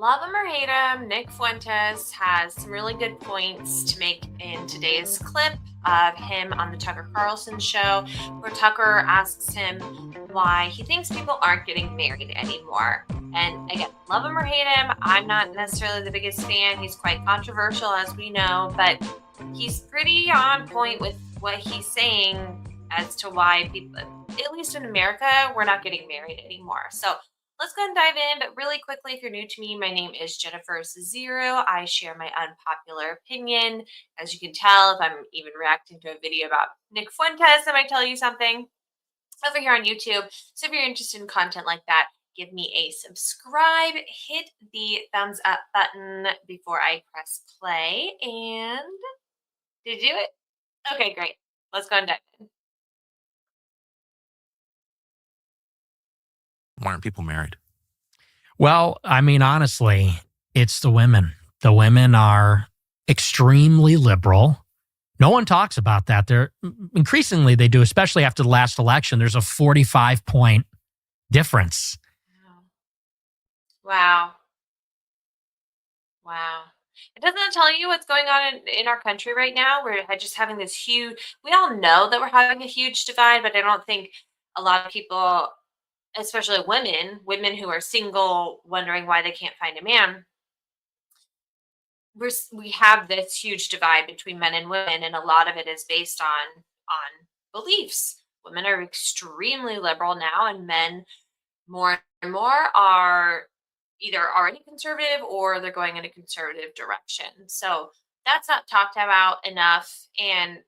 Love him or hate him, Nick Fuentes has some really good points to make in today's clip of him on the Tucker Carlson show, where Tucker asks him why he thinks people aren't getting married anymore. And again, love him or hate him, I'm not necessarily the biggest fan. He's quite controversial, as we know, but he's pretty on point with what he's saying as to why people, at least in America, we're not getting married anymore. So let's go and dive in. But really quickly, if you're new to me, my name is Jennifer Zero. I share my unpopular opinion. As you can tell, if I'm even reacting to a video about Nick Fuentes, I might tell you something over here on YouTube. So if you're interested in content like that, give me a subscribe, hit the thumbs up button before I press play. And did you do it? Okay, great. Let's go and dive in. Why aren't people married? Well, I mean, honestly, it's the women. The women are extremely liberal. No one talks about that. They're increasingly they do, especially after the last election. There's a 45-point difference. Wow. Wow. It doesn't tell you what's going on in our country right now. We're just having this huge, we all know that we're having a huge divide, but I don't think a lot of people, especially women who are single, wondering why they can't find a man. We have this huge divide between men and women, and a lot of it is based on beliefs. Women are extremely liberal now, and men more and more are either already conservative or they're going in a conservative direction. So that's not talked about enough. And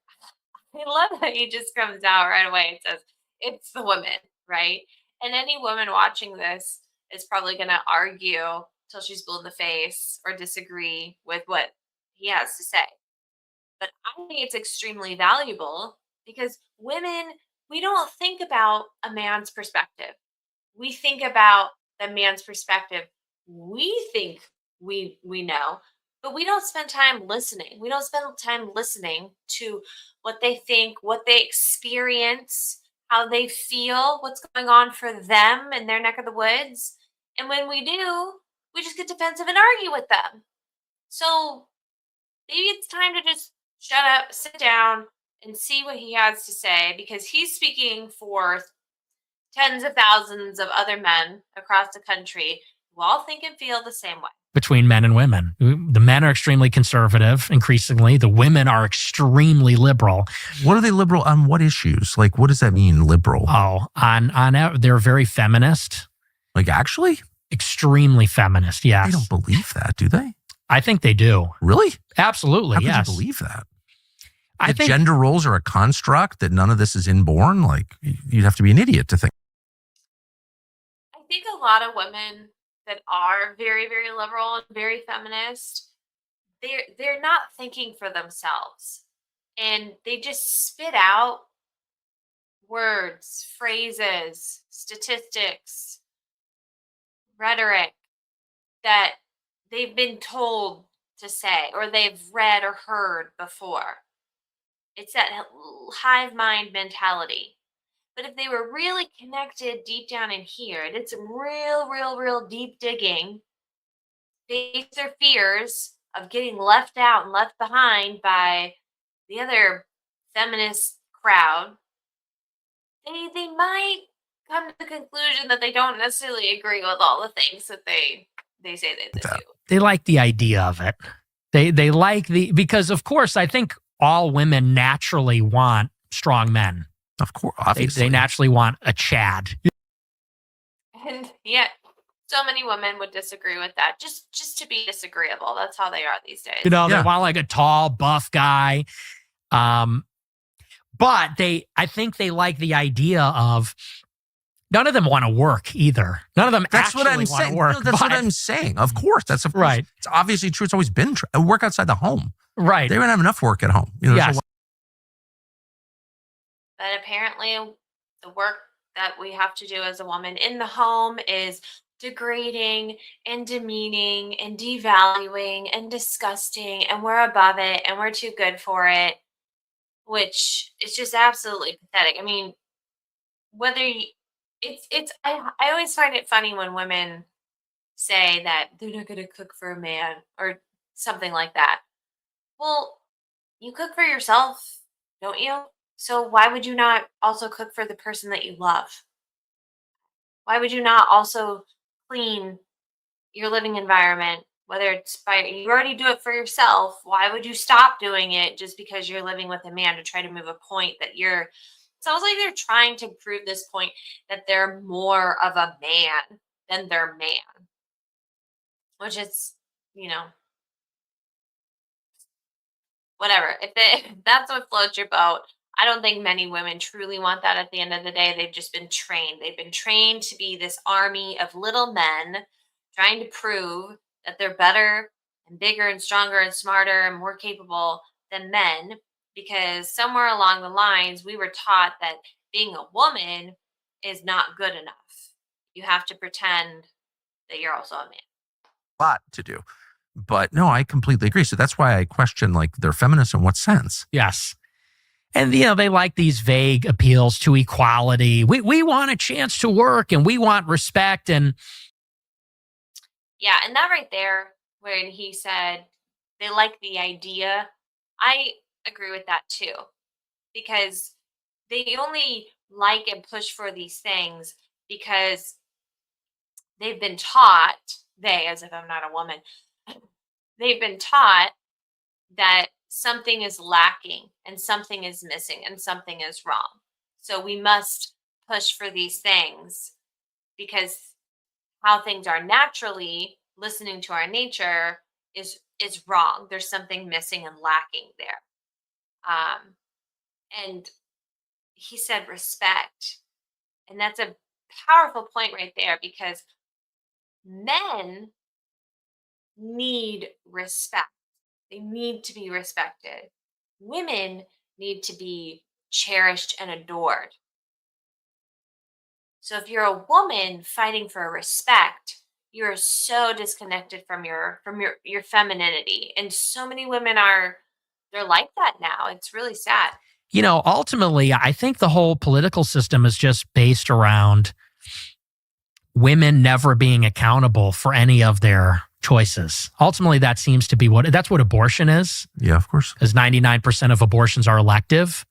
I love that he just comes out right away and says, it's the women, right? And any woman watching this is probably going to argue till she's blue in the face or disagree with what he has to say. But I think it's extremely valuable because women, we don't think about a man's perspective. We think about the man's perspective. We think we know, but we don't spend time listening. We don't spend time listening to what they think, what they experience, how they feel, what's going on for them in their neck of the woods. And when we do, we just get defensive and argue with them. So maybe it's time to just shut up, sit down, and see what he has to say, because he's speaking for tens of thousands of other men across the country who all think and feel the same way. Between men and women. The men are extremely conservative, increasingly. The women are extremely liberal. What are they liberal on? What issues? Like, what does that mean, liberal? Oh, they're very feminist. Like, actually? Extremely feminist, yes. They don't believe that, do they? I think they do. Really? Absolutely, How could yes. you believe that? I think gender roles are a construct, that none of this is inborn? Like, you'd have to be an idiot to think. I think a lot of women that are very, very liberal and very feminist, they're not thinking for themselves. And they just spit out words, phrases, statistics, rhetoric that they've been told to say or they've read or heard before. It's that hive mind mentality. But if they were really connected deep down in here, did some real deep digging, face their fears of getting left out and left behind by the other feminist crowd, they might come to the conclusion that they don't necessarily agree with all the things that they say they do. They like the idea of it. They like because of course I think all women naturally want strong men. Of course, obviously. They naturally want a Chad. And yet, so many women would disagree with that, just to be disagreeable. That's how they are these days. They want like a tall, buff guy. But I think they like the idea of none of them want to work either. None of them actually want to work. No, that's what I'm saying. Of course, right. It's obviously true. It's always been true. Work outside the home. Right. They don't have enough work at home. Yes. But apparently the work that we have to do as a woman in the home is degrading and demeaning and devaluing and disgusting, and we're above it and we're too good for it, which is just absolutely pathetic. I mean, I always find it funny when women say that they're not going to cook for a man or something like that. Well, you cook for yourself, don't you? So why would you not also cook for the person that you love? Why would you not also clean your living environment, whether it's by you already do it for yourself? Why would you stop doing it just because you're living with a man to try to move a point that you're sounds like they're trying to prove this point that they're more of a man than their man, which is, you know, whatever. If that's what floats your boat, I don't think many women truly want that at the end of the day. They've just been trained. They've been trained to be this army of little men trying to prove that they're better and bigger and stronger and smarter and more capable than men because somewhere along the lines we were taught that being a woman is not good enough. You have to pretend that you're also a man. Lot to do. But no, I completely agree. So that's why I question like they're feminists in what sense? Yes. And, they like these vague appeals to equality. We want a chance to work and we want respect. And Yeah, and that right there, when he said they like the idea, I agree with that too, because they only like and push for these things because they've been taught, they, as if I'm not a woman, they've been taught that something is lacking and something is missing and something is wrong. So we must push for these things because how things are naturally listening to our nature is wrong. There's something missing and lacking there. And he said respect, and that's a powerful point right there because men need respect. They need to be respected. Women need to be cherished and adored. So if you're a woman fighting for respect, you're so disconnected from your femininity. And so many women they're like that now. It's really sad. ultimately, I think the whole political system is just based around women never being accountable for any of their choices. Ultimately, that seems to be that's what abortion is. Yeah, of course. Because 99% of abortions are elective.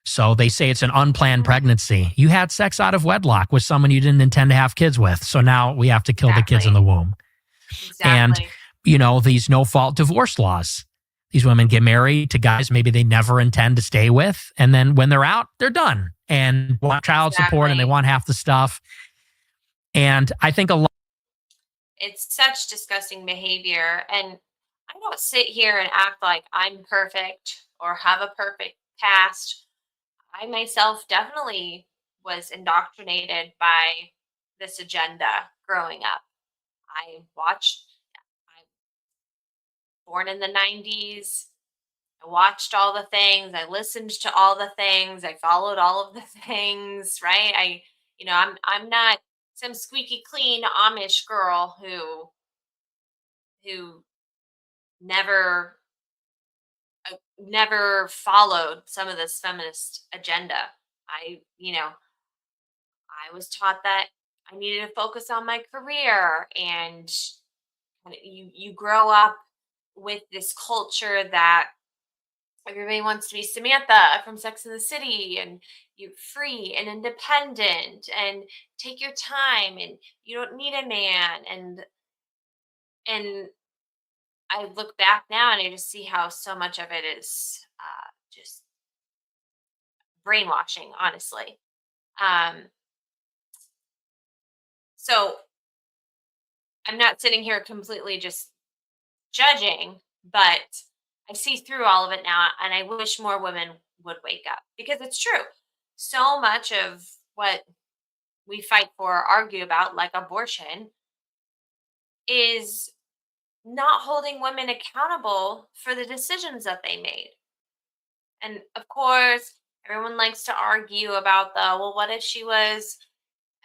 So they say it's an unplanned pregnancy. You had sex out of wedlock with someone you didn't intend to have kids with. So now we have to kill the kids in the womb. Exactly. And, these no-fault divorce laws. These women get married to guys maybe they never intend to stay with. And then when they're out, they're done. And want child support and they want half the stuff. And I think a lot. It's such disgusting behavior. And I don't sit here and act like I'm perfect or have a perfect past. I myself definitely was indoctrinated by this agenda growing up. I watched, I born in the 90s. I watched all the things. I listened to all the things. I followed all of the things, right? I'm not some squeaky clean Amish girl who never never followed some of this feminist agenda. I was taught that I needed to focus on my career, and you grow up with this culture that everybody wants to be Samantha from Sex and the City, and you're free and independent and take your time and you don't need a man. And I look back now and I just see how so much of it is just brainwashing, honestly. Um, so I'm not sitting here completely just judging, but I see through all of it now, and I wish more women would wake up because it's true. So much of what we fight for or argue about, like abortion, is not holding women accountable for the decisions that they made. And of course, everyone likes to argue about well, what if she was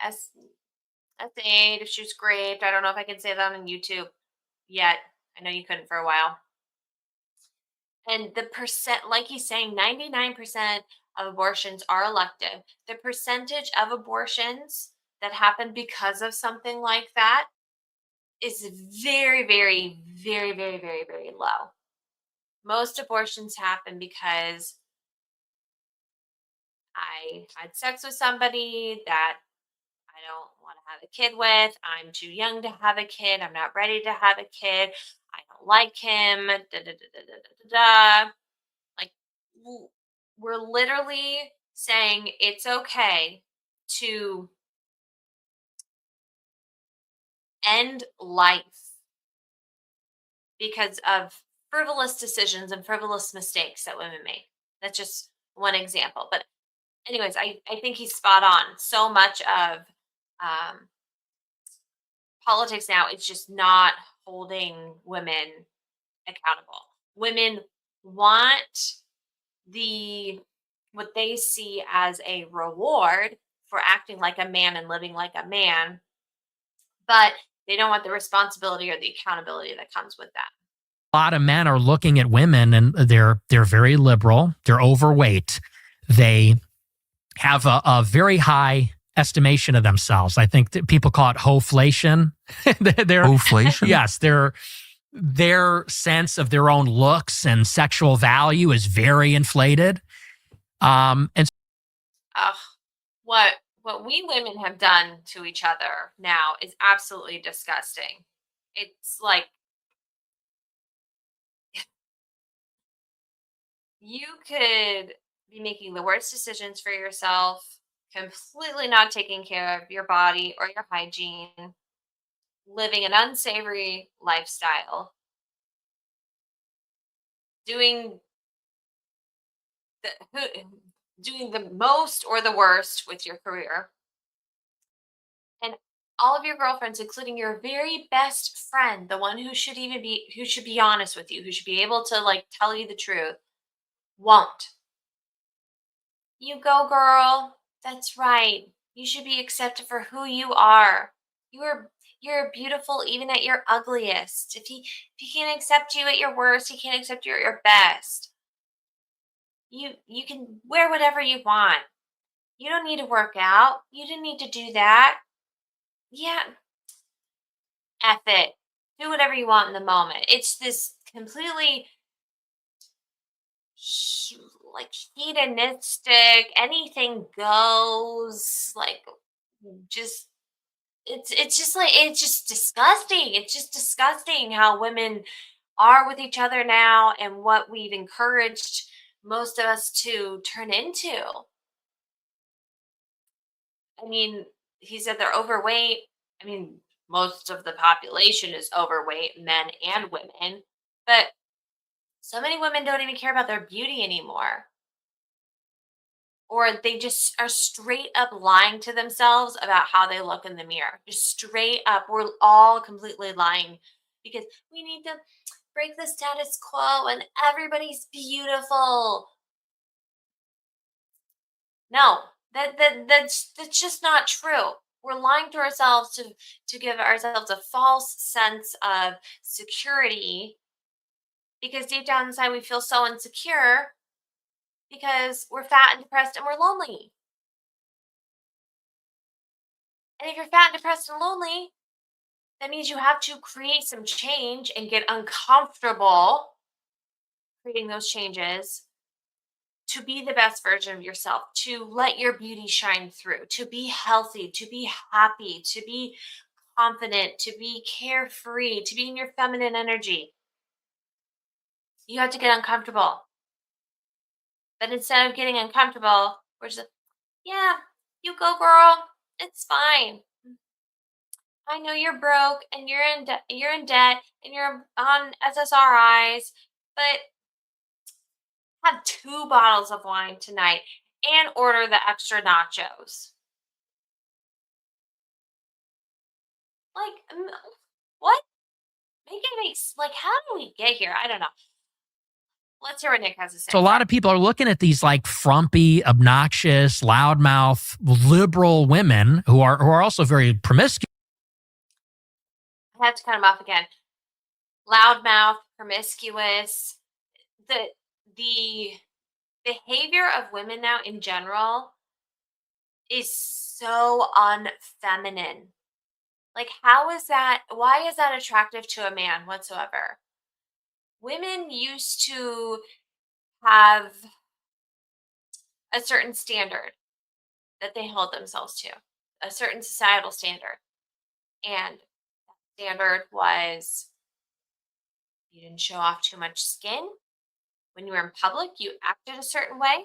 S S8, if she was raped? I don't know if I can say that on YouTube yet. I know you couldn't for a while. And the percent, like he's saying, 99% of abortions are elective. The percentage of abortions that happen because of something like that is very, very, very, very, very, very low. Most abortions happen because I had sex with somebody that I don't want to have a kid with. I'm too young to have a kid. I'm not ready to have a kid. I don't like him. Da, da, da, da, da, da, da. Like, w- we're literally saying it's okay to end life because of frivolous decisions and frivolous mistakes that women make. That's just one example. But, anyways, I think he's spot on. So much of um, politics now is just not holding women accountable. Women want the what they see as a reward for acting like a man and living like a man, but they don't want the responsibility or the accountability that comes with that. A lot of men are looking at women and they're very liberal. They're overweight. They have a very high estimation of themselves. I think that people call it hoflation. They're Oflation? yes, their sense of their own looks and sexual value is very inflated. And Ugh, what we women have done to each other now is absolutely disgusting. It's like you could be making the worst decisions for yourself, completely not taking care of your body or your hygiene, living an unsavory lifestyle, doing the doing the most or the worst with your career, and all of your girlfriends, including your very best friend, the one who should be honest with you, who should be able to like tell you the truth, won't. You go, girl. That's right. You should be accepted for who you are. You're beautiful even at your ugliest. If he can't accept you at your worst, he can't accept you at your best. You can wear whatever you want. You don't need to work out. You didn't need to do that. Yeah, F it. Do whatever you want in the moment. It's this completely he- like hedonistic, anything goes, like just it's just like it's just disgusting. It's just disgusting how women are with each other now and what we've encouraged most of us to turn into. I mean, he said they're overweight. I mean, most of the population is overweight, men and women, but so many women don't even care about their beauty anymore. Or they just are straight up lying to themselves about how they look in the mirror. Just straight up. We're all completely lying because we need to break the status quo and everybody's beautiful. No, that's just not true. We're lying to ourselves to give ourselves a false sense of security because deep down inside we feel so insecure because we're fat and depressed and we're lonely. And if you're fat and depressed and lonely, that means you have to create some change and get uncomfortable creating those changes to be the best version of yourself, to let your beauty shine through, to be healthy, to be happy, to be confident, to be carefree, to be in your feminine energy. You have to get uncomfortable. But instead of getting uncomfortable, we're just, yeah, you go, girl. It's fine. I know you're broke and you're in debt and you're on SSRIs, but have 2 bottles of wine tonight and order the extra nachos. Like, what? Make it like, how do we get here? I don't know. Let's hear what Nick has to say. so a lot of people are looking at these like frumpy, obnoxious, loudmouth, liberal women who are also very promiscuous. I had to cut him off again. Loudmouth, promiscuous. The behavior of women now in general is so unfeminine. Like, how is that? Why is that attractive to a man whatsoever? Women used to have a certain standard that they held themselves to, a certain societal standard. And standard was you didn't show off too much skin. When you were in public, you acted a certain way.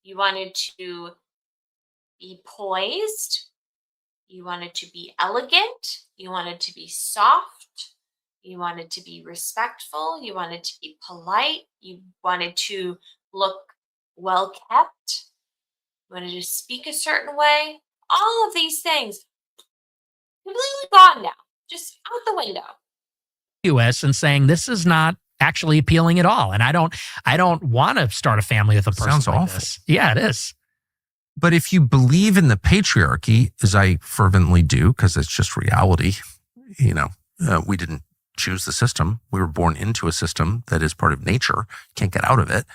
You wanted to be poised. You wanted to be elegant. You wanted to be soft. You wanted to be respectful. You wanted to be polite. You wanted to look well kept. You wanted to speak a certain way. All of these things completely gone now, just out the window. US and saying this is not actually appealing at all. And I don't want to start a family with a person Sounds like awful. this. Yeah, it is. But if you believe in the patriarchy, as I fervently do, because it's just reality, we didn't choose the system. We were born into a system that is part of nature, can't get out of it.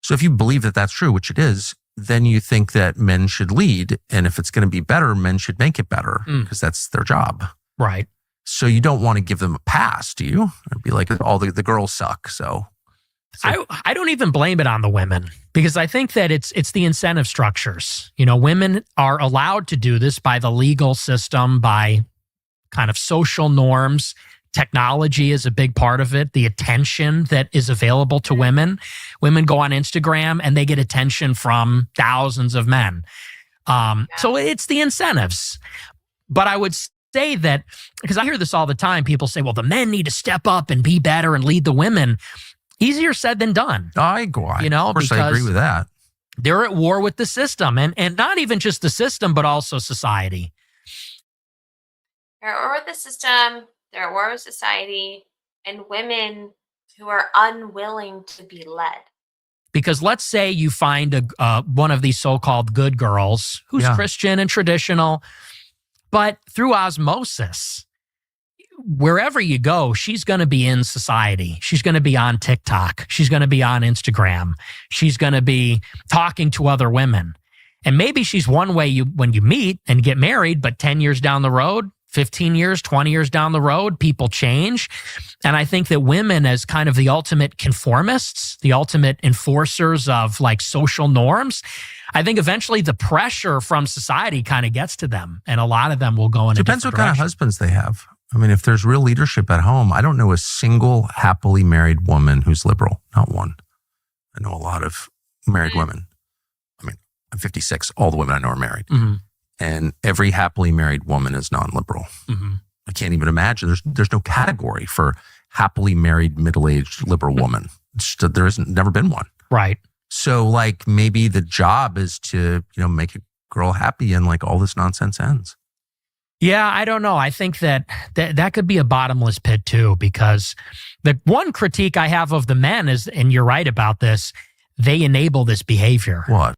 So if you believe that that's true, which it is, then you think that men should lead. And if it's going to be better, men should make it better because that's their job. Right. So you don't want to give them a pass, do you? It'd be like all the girls suck. So I don't even blame it on the women because I think that it's the incentive structures. Women are allowed to do this by the legal system, by kind of social norms. Technology is a big part of it. The attention that is available to women. Women go on Instagram and they get attention from thousands of men. So it's the incentives. But I would say that, because I hear this all the time, people say, well, the men need to step up and be better and lead the women. Easier said than done. of course, I agree with that. They're at war with the system, and not even just the system, but also society. They're at war with the system. They're at war with society, and women who are unwilling to be led. Because let's say you find one of these so-called good girls who's Christian and traditional, but through osmosis, wherever you go, she's going to be in society. She's going to be on TikTok. She's going to be on Instagram. She's going to be talking to other women. And maybe she's one way when you meet and get married, but 10 years down the road, 15 years, 20 years down the road, people change. And I think that women, as kind of the ultimate conformists, the ultimate enforcers of like social norms, I think eventually the pressure from society kind of gets to them. And a lot of them will go in a Depends what different kind of direction. husbands they have. I mean, if there's real leadership at home, I don't know a single happily married woman who's liberal. Not one. I know a lot of married women. I mean, I'm 56. All the women I know are married. Mm-hmm. And every happily married woman is non-liberal. Mm-hmm. I can't even imagine. There's no category for happily married, middle-aged liberal woman. There isn't, never been one. Right. So like maybe the job is to, make a girl happy and like all this nonsense ends. Yeah, I don't know. I think that could be a bottomless pit too, because the one critique I have of the men is, and you're right about this, they enable this behavior. What?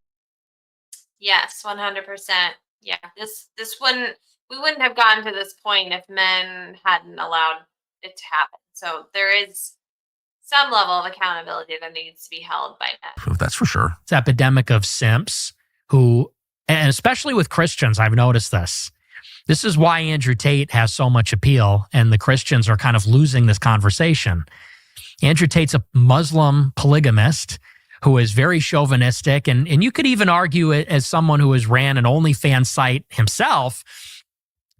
Yes, 100%. Yeah, we wouldn't have gotten to this point if men hadn't allowed it to happen. So there is some level of accountability that needs to be held by men. That's for sure. It's epidemic of simps who, and especially with Christians, I've noticed this. This is why Andrew Tate has so much appeal, and the Christians are kind of losing this conversation. Andrew Tate's a Muslim polygamist who is very chauvinistic, and you could even argue it as someone who has ran an OnlyFans site himself,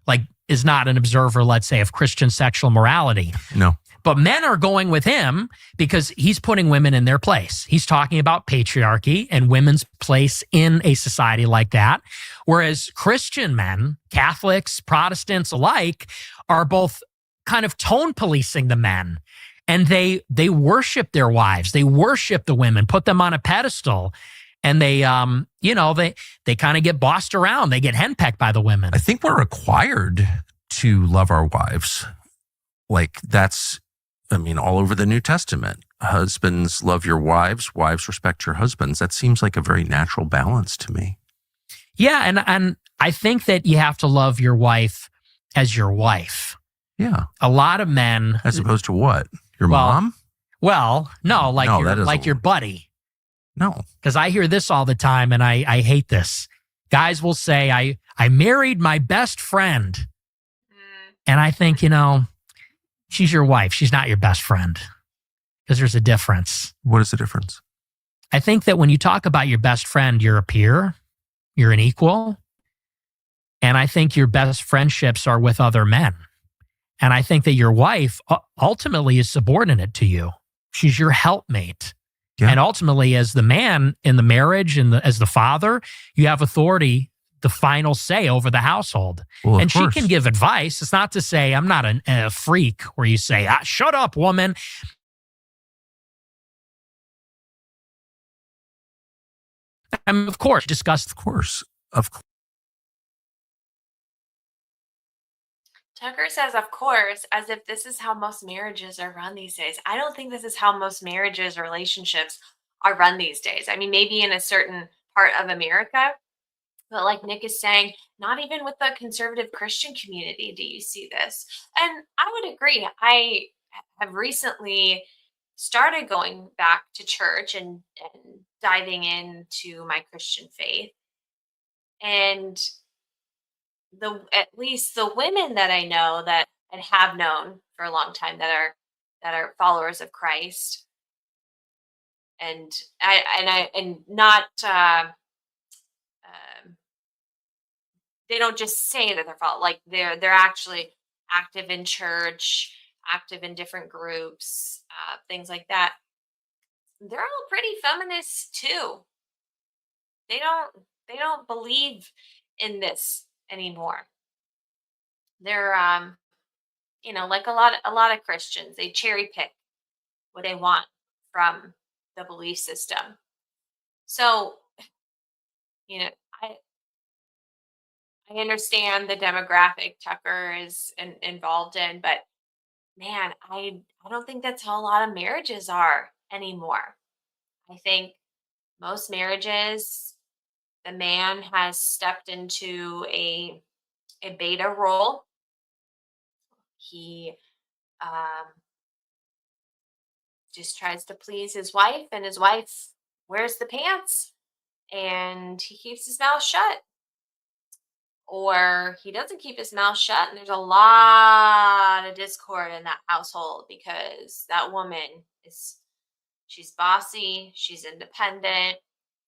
like is not an observer, let's say, of Christian sexual morality. No. But men are going with him because he's putting women in their place. He's talking about patriarchy and women's place in a society like that. Whereas Christian men, Catholics, Protestants alike, are both kind of tone policing the men. And they worship their wives. They worship the women, put them on a pedestal. And they kind of get bossed around. They get henpecked by the women. I think we're required to love our wives. Like that's, all over the New Testament. Husbands, love your wives. Wives, respect your husbands. That seems like a very natural balance to me. Yeah, and I think that you have to love your wife as your wife. Yeah. A lot of men... As opposed to what? Your mom? Well, no, like your buddy. No. Because I hear this all the time, and I hate this. Guys will say, I married my best friend. And I think, she's your wife. She's not your best friend, because there's a difference. What is the difference? I think that when you talk about your best friend, you're a peer, you're an equal. And I think your best friendships are with other men. And I think that your wife ultimately is subordinate to you. She's your helpmate. Yeah. And ultimately, as the man in the marriage and as the father, you have authority, the final say over the household. Well, and she can give advice. It's not to say I'm not a freak where you say, shut up, woman. Of course, discuss. Of course. Tucker says, of course, as if this is how most marriages are run these days. I don't think this is how most marriages or relationships are run these days. I mean, maybe in a certain part of America, but like Nick is saying, not even with the conservative Christian community do you see this. And I would agree. I have recently started going back to church and diving into my Christian faith. And at least the women that I know that and have known for a long time that are followers of Christ, and not they don't just say that they're actually active in church, active in different groups, things like that. They're all pretty feminist too. They don't believe in this anymore. They're like a lot of Christians, they cherry pick what they want from the belief system. So, I understand the demographic Tucker is involved in, but man, I don't think that's how a lot of marriages are anymore. I think most marriages, the man has stepped into a beta role. He just tries to please his wife, and his wife wears the pants, and he keeps his mouth shut. Or he doesn't keep his mouth shut, and there's a lot of discord in that household because that woman she's bossy, she's independent,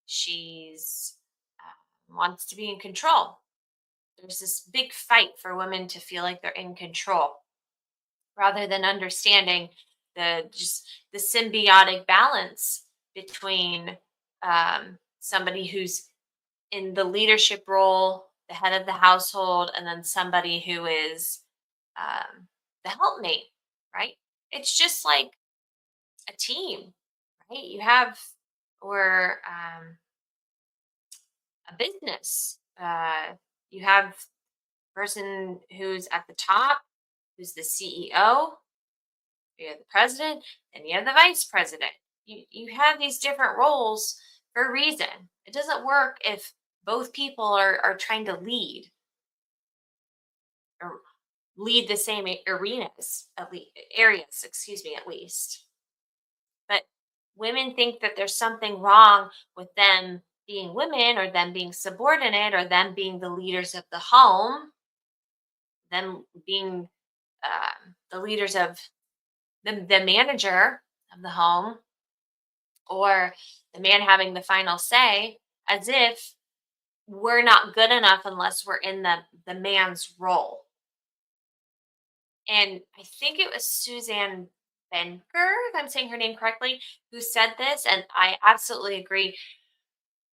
she's wants to be in control. There's this big fight for women to feel like they're in control, rather than understanding the symbiotic balance between somebody who's in the leadership role, the head of the household, and then somebody who is the helpmate, right? It's just like a team, right? You have, or a business. You have a person who's at the top, who's the CEO, you have the president, and you have the vice president. You have these different roles for a reason. It doesn't work if both people are trying to lead or lead the same arenas, at least. But women think that there's something wrong with them being women, or them being subordinate, or them being the leaders of the home, them being the leaders of the manager of the home, or the man having the final say, as if we're not good enough unless we're in the man's role. And I think it was Suzanne Benker, if I'm saying her name correctly, who said this, and I absolutely agree.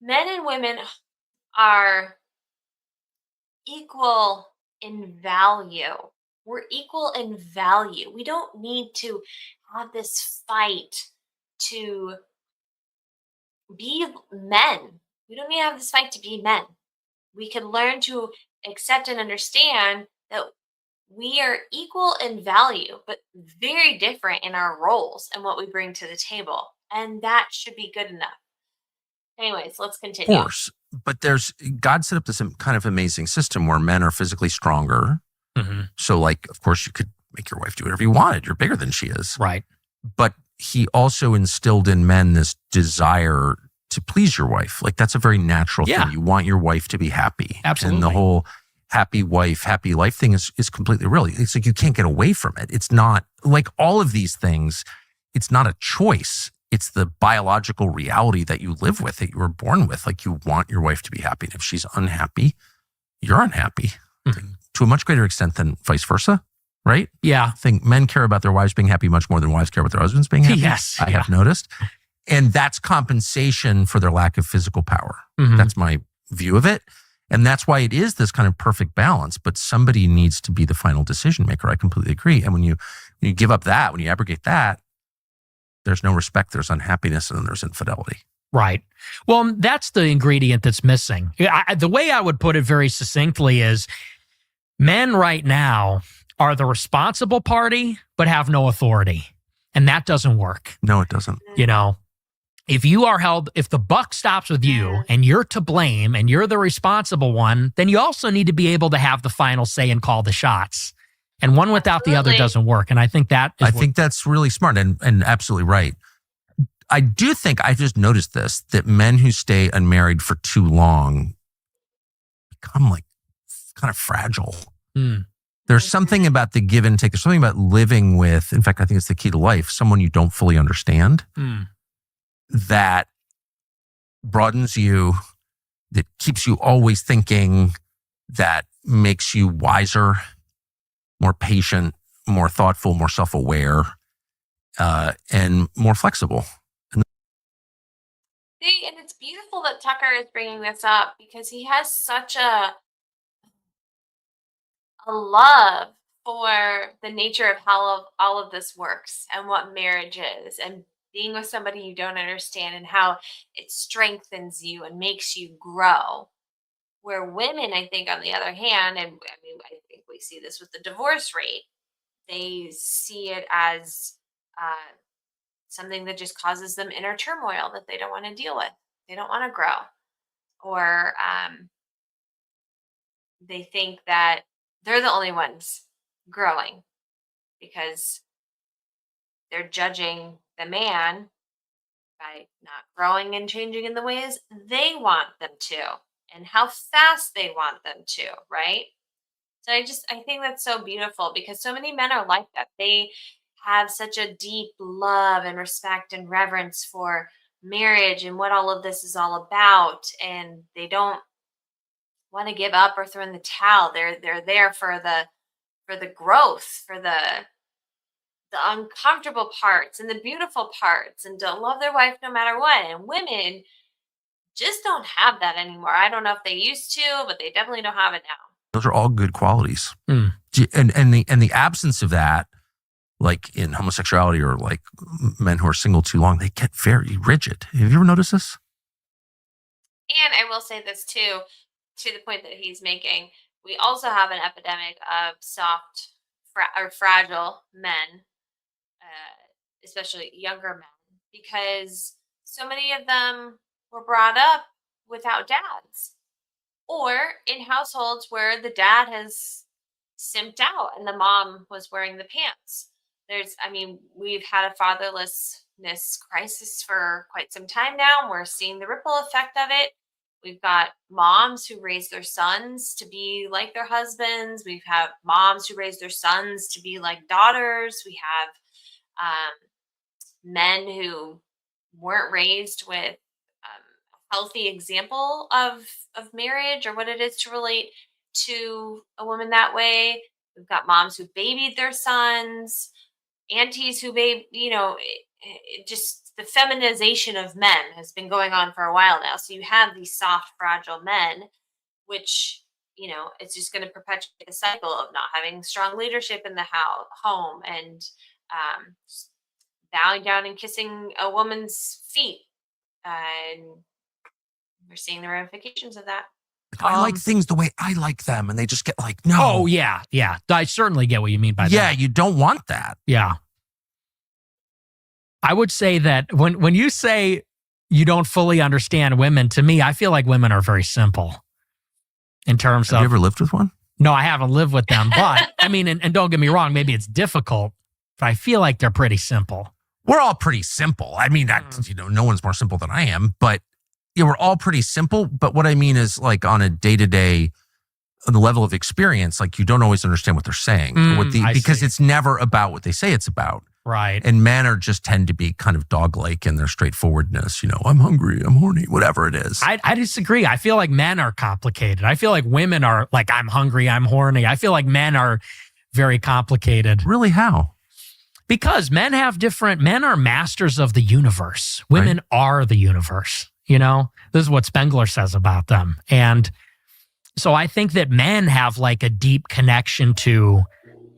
Men and women are equal in value. We're equal in value. We don't need to have this fight to be men. We don't need to have this fight to be men. We can learn to accept and understand that we are equal in value, but very different in our roles and what we bring to the table. And that should be good enough. Anyways, let's continue. Of course. But God set up this kind of amazing system where men are physically stronger. Mm-hmm. So, of course, you could make your wife do whatever you wanted. You're bigger than she is. Right. But he also instilled in men this desire to please your wife. That's a very natural thing. You want your wife to be happy. Absolutely. And the whole happy wife, happy life thing is completely real. It's like you can't get away from it. It's not like all of these things. It's not a choice. It's the biological reality that you live with, that you were born with. Like you want your wife to be happy. And if she's unhappy, you're unhappy to a much greater extent than vice versa. Right? Yeah. I think men care about their wives being happy much more than wives care about their husbands being happy. Yes. I have noticed. And that's compensation for their lack of physical power. That's my view of it. And that's why it is this kind of perfect balance, but somebody needs to be the final decision maker. I completely agree. And when you give up that, when you abrogate that, there's no respect, there's unhappiness, and then there's infidelity. Right. Well, that's the ingredient that's missing. The way I would put it very succinctly is men right now are the responsible party, but have no authority. And that doesn't work. No, it doesn't. You know, if the buck stops with you and you're to blame and you're the responsible one, then you also need to be able to have the final say and call the shots. And one without the other doesn't work. And I think think that's really smart and absolutely right. I just noticed this, that men who stay unmarried for too long become like kind of fragile. There's something about the give and take. There's something about living with, in fact, I think it's the key to life, someone you don't fully understand that broadens you, that keeps you always thinking, that makes you wiser, more patient, more thoughtful, more self-aware, and more flexible. See, and it's beautiful that Tucker is bringing this up because he has such a love for the nature of how all of this works and what marriage is and being with somebody you don't understand and how it strengthens you and makes you grow. Where women, I think, on the other hand, and I mean, I think we see this with the divorce rate, they see it as something that just causes them inner turmoil that they don't want to deal with. They don't want to grow. Or they think that they're the only ones growing because they're judging the man by not growing and changing in the ways they want them to and how fast they want them to, right? So I think that's so beautiful because so many men are like that. They have such a deep love and respect and reverence for marriage and what all of this is all about, and they don't want to give up or throw in the towel. They're there for the growth, for the uncomfortable parts and the beautiful parts, and to love their wife no matter what. And women just don't have that anymore. I don't know if they used to, but they definitely don't have it now. Those are all good qualities. And the absence of that, like in homosexuality or like men who are single too long, they get very rigid. Have you ever noticed this? And I will say this too, to the point that he's making, we also have an epidemic of soft or fragile men, especially younger men, because so many of them were brought up without dads, or in households where the dad has simped out and the mom was wearing the pants. We've had a fatherlessness crisis for quite some time now, and we're seeing the ripple effect of it. We've got moms who raise their sons to be like their husbands. We've had moms who raise their sons to be like daughters. We have men who weren't raised with a healthy example of marriage or what it is to relate to a woman that way. We've got moms who babied their sons, aunties who just the feminization of men has been going on for a while now. So you have these soft, fragile men, which, it's just going to perpetuate the cycle of not having strong leadership in the home and bowing down and kissing a woman's feet. And we're seeing the ramifications of that. I like things the way I like them, and they just get like, no. Oh, yeah. I certainly get what you mean by that. Yeah, you don't want that. Yeah. I would say that when you say you don't fully understand women, to me, I feel like women are very simple in terms of... Have you ever lived with one? No, I haven't lived with them, but I mean, and don't get me wrong, maybe it's difficult, but I feel like they're pretty simple. We're all pretty simple. I mean, no one's more simple than I am, but we're all pretty simple. But what I mean is, like, on a day-to-day the level of experience, like you don't always understand what they're saying, because it's never about what they say it's about. Right. And men are just tend to be kind of dog-like in their straightforwardness. I'm hungry, I'm horny, whatever it is. I disagree. I feel like men are complicated. I feel like women are like, I'm hungry, I'm horny. I feel like men are very complicated. Really, how? Because men are masters of the universe. Women are the universe. This is what Spengler says about them. And so I think that men have like a deep connection to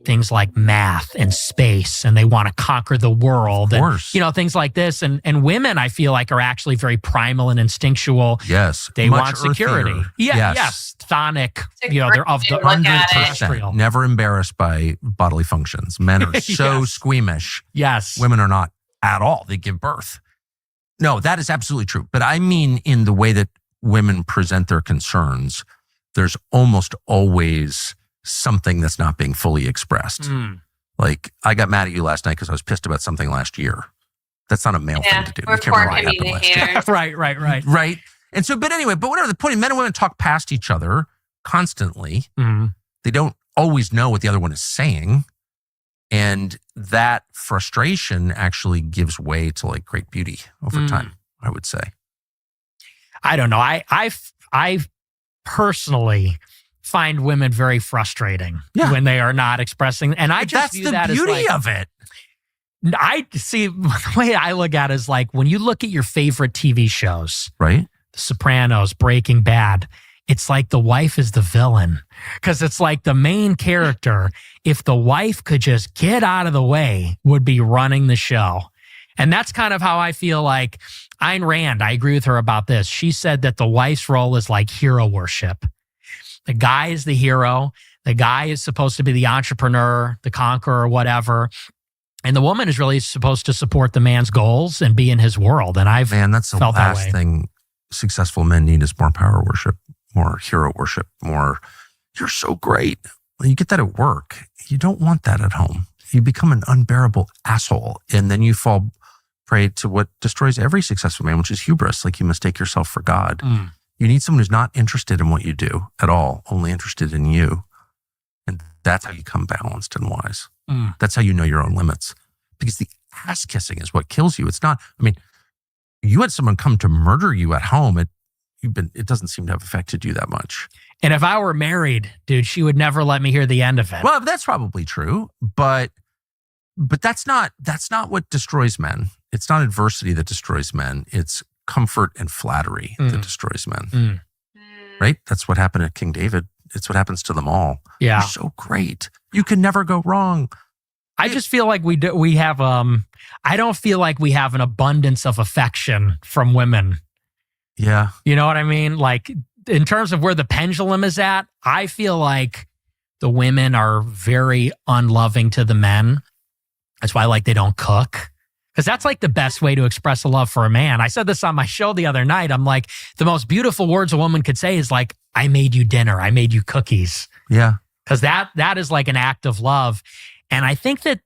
things like math and space, and they want to conquer the world. Of course. And, things like this. And women, I feel like, are actually very primal and instinctual. Yes. They want security. Earthier. Yes. Chthonic. They're of the 100%. Never embarrassed by bodily functions. Men are so squeamish. Yes. Women are not at all. They give birth. No, that is absolutely true. But I mean, in the way that women present their concerns, there's almost always something that's not being fully expressed. Like, I got mad at you last night because I was pissed about something last year. That's not a male thing to do. You can't remember what happened last year. Right. Right. And so, but whatever the point, men and women talk past each other constantly. They don't always know what the other one is saying. And that frustration actually gives way to like great beauty over time, I would say. I don't know. I personally find women very frustrating when they are not expressing. And I just view that as that's the beauty of it. I see the way I look at it is like when you look at your favorite TV shows, right? The Sopranos, Breaking Bad, it's like the wife is the villain because it's like the main character, if the wife could just get out of the way, would be running the show. And that's kind of how I feel like Ayn Rand, I agree with her about this. She said that the wife's role is like hero worship. The guy is the hero. The guy is supposed to be the entrepreneur, the conqueror, whatever. And the woman is really supposed to support the man's goals and be in his world. And that's the last thing successful men need is more power worship, more hero worship, more, you're so great. When you get that at work, you don't want that at home. You become an unbearable asshole. And then you fall prey to what destroys every successful man, which is hubris. Like you mistake yourself for God. You need someone who's not interested in what you do at all, only interested in you. And that's how you become balanced and wise. That's how you know your own limits. Because the ass kissing is what kills you. It's not, you had someone come to murder you at home. It doesn't seem to have affected you that much. And if I were married, dude, she would never let me hear the end of it. Well, that's probably true. But that's not what destroys men. It's not adversity that destroys men. It's comfort and flattery that destroys men. Right? That's what happened to King David. It's what happens to them all. Yeah. You're so great. You can never go wrong. I just feel like we have I don't feel like we have an abundance of affection from women. Yeah. You know what I mean? Like in terms of where the pendulum is at, I feel like the women are very unloving to the men. That's why they don't cook. Because that's like the best way to express a love for a man. I said this on my show the other night. I'm like, the most beautiful words a woman could say is like, I made you dinner. I made you cookies. Yeah. Because that is like an act of love. And I think that,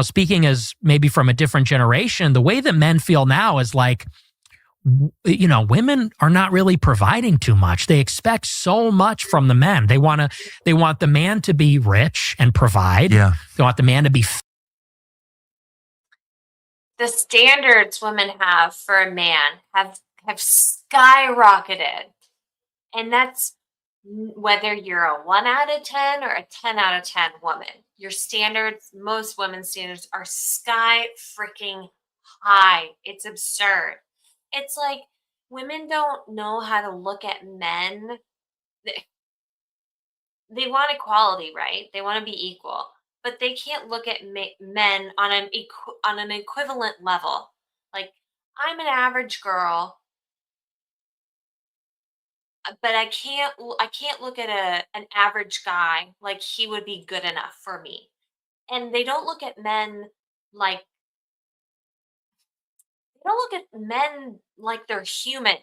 speaking as maybe from a different generation, the way that men feel now is like, women are not really providing too much. They expect so much from the men. They want the man to be rich and provide. Yeah. They want the man to be the standards women have for a man have skyrocketed. And that's whether you're a 1 out of 10 or a 10 out of 10 woman. Your standards, most women's standards are sky freaking high. It's absurd. It's like women don't know how to look at men. They want equality, right? They want to be equal. But they can't look at men on an equivalent level. Like, I'm an average girl, but I can't look at an average guy like he would be good enough for me. And they don't look at men like they're human,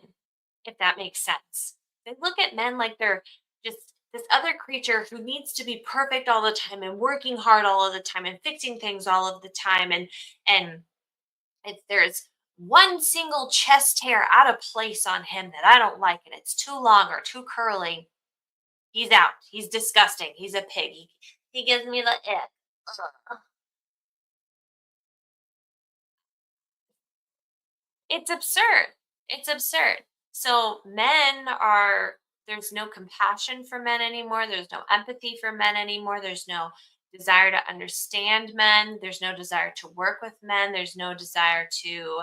if that makes sense. They look at men like they're just this other creature who needs to be perfect all the time and working hard all of the time and fixing things all of the time. And if there's one single chest hair out of place on him that I don't like and it's too long or too curly, He's out. He's disgusting. He's a pig. He gives me the ick. Ugh. It's absurd. It's absurd. So there's no compassion for men anymore. There's no empathy for men anymore. There's no desire to understand men. There's no desire to work with men. There's no desire to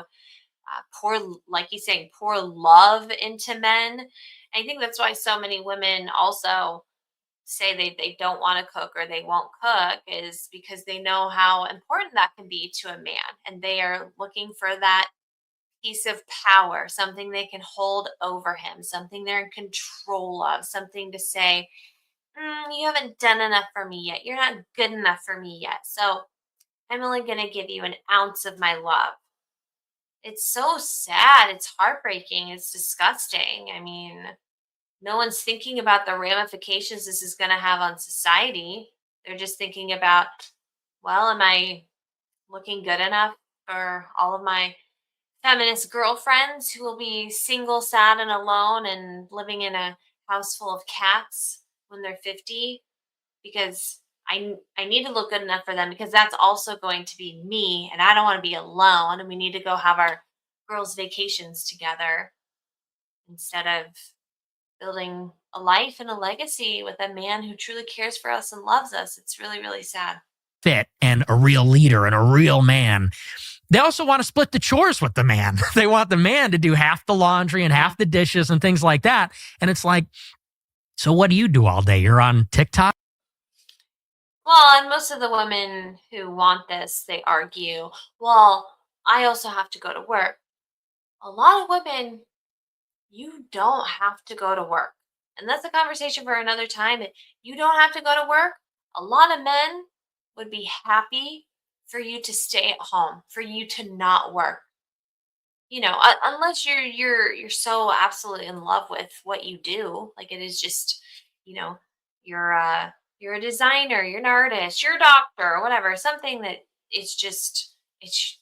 like he's saying, pour love into men. I think that's why so many women also say they don't want to cook or they won't cook, is because they know how important that can be to a man. And they are looking for that piece of power, something they can hold over him, something they're in control of, something to say, you haven't done enough for me yet. You're not good enough for me yet. So I'm only going to give you an ounce of my love. It's so sad. It's heartbreaking. It's disgusting. I mean, no one's thinking about the ramifications this is going to have on society. They're just thinking about, well, am I looking good enough for all of my feminist girlfriends who will be single, sad, and alone and living in a house full of cats when they're 50? Because I need to look good enough for them, because that's also going to be me, and I don't want to be alone, and we need to go have our girls' vacations together instead of building a life and a legacy with a man who truly cares for us and loves us. It's really, really sad. Fit and a real leader and a real man. They also want to split the chores with the man. They want the man to do half the laundry and half the dishes and things like that. And it's like, so what do you do all day? You're on TikTok? Well, and most of the women who want this, they argue, well, I also have to go to work. A lot of women, you don't have to go to work. And that's a conversation for another time. You don't have to go to work. A lot of men would be happy for you to stay at home, for you to not work. Unless you're so absolutely in love with what you do, like it is just, you know, you're a designer, you're an artist, you're a doctor, or whatever, something that it's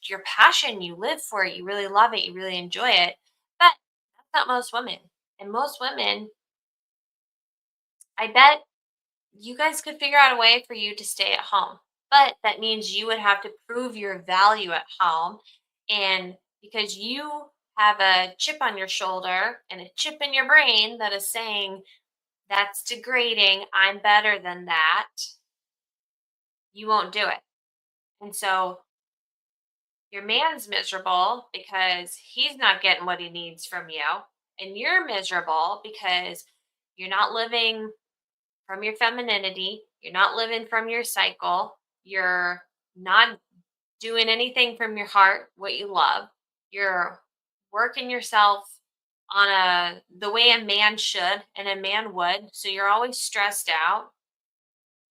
your passion, you live for it, you really love it, you really enjoy it. But that's not most women. And most women, I bet you guys could figure out a way for you to stay at home. But that means you would have to prove your value at home. And because you have a chip on your shoulder and a chip in your brain that is saying, that's degrading, I'm better than that, you won't do it. And so your man's miserable because he's not getting what he needs from you. And you're miserable because you're not living from your femininity. You're not living from your cycle. You're not doing anything from your heart, what you love. You're working yourself on the way a man should and a man would. So you're always stressed out.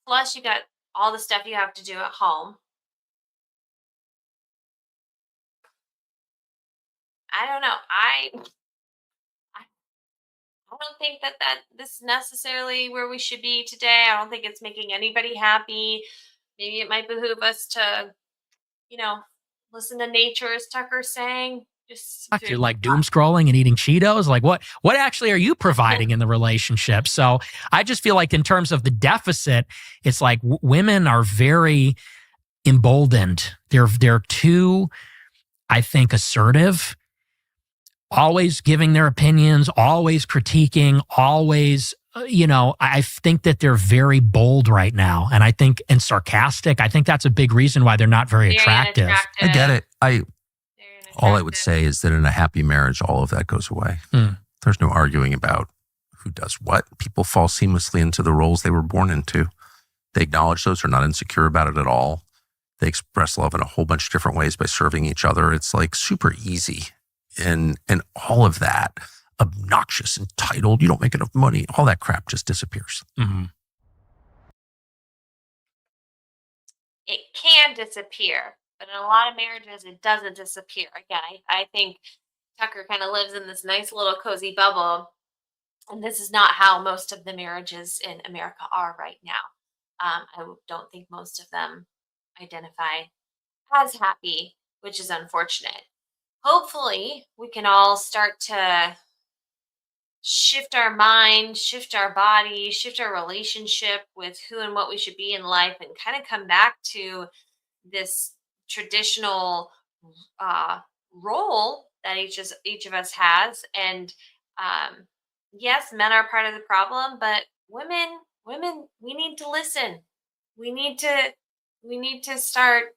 Plus you got all the stuff you have to do at home. I don't know. I don't think that this is necessarily where we should be today. I don't think it's making anybody happy. Maybe it might behoove us to, you know, listen to nature, as Tucker's saying. Just some You're food. like doom scrolling and eating Cheetos. Like what actually are you providing in the relationship? So I just feel like in terms of the deficit, it's like women are very emboldened. They're too, I think, assertive, always giving their opinions, always critiquing, always, I think that they're very bold right now. And and sarcastic. I think that's a big reason why they're not very attractive. I get it. Very All I would unattractive. say is that in a happy marriage, all of that goes away. There's no arguing about who does what. People fall seamlessly into the roles they were born into. They acknowledge those, are not insecure about it at all. They express love in a whole bunch of different ways by serving each other. It's like super easy. And all of that obnoxious, entitled, you don't make enough money, all that crap just disappears. Mm-hmm. It can disappear, but in a lot of marriages, it doesn't disappear. Again, I think Tucker kind of lives in this nice little cozy bubble, and this is not how most of the marriages in America are right now. Don't think most of them identify as happy, which is unfortunate. Hopefully, we can all start to shift our mind, shift our body, shift our relationship with who and what we should be in life, and kind of come back to this traditional uh, role that each of us has. And yes, men are part of the problem, but women, we need to listen. We need to we need to start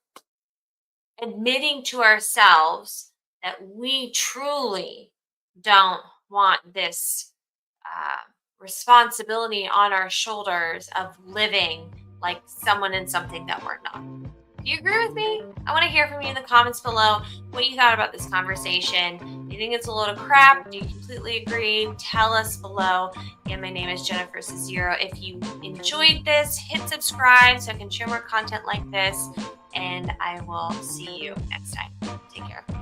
admitting to ourselves that we truly don't want this responsibility on our shoulders of living like someone and something that we're not. Do you agree with me? I want to hear from you in the comments below what you thought about this conversation. Do you think it's a load of crap? Do you completely agree? Tell us below. Again, my name is Jennifer Cicero. If you enjoyed this, hit subscribe so I can share more content like this. And I will see you next time. Take care.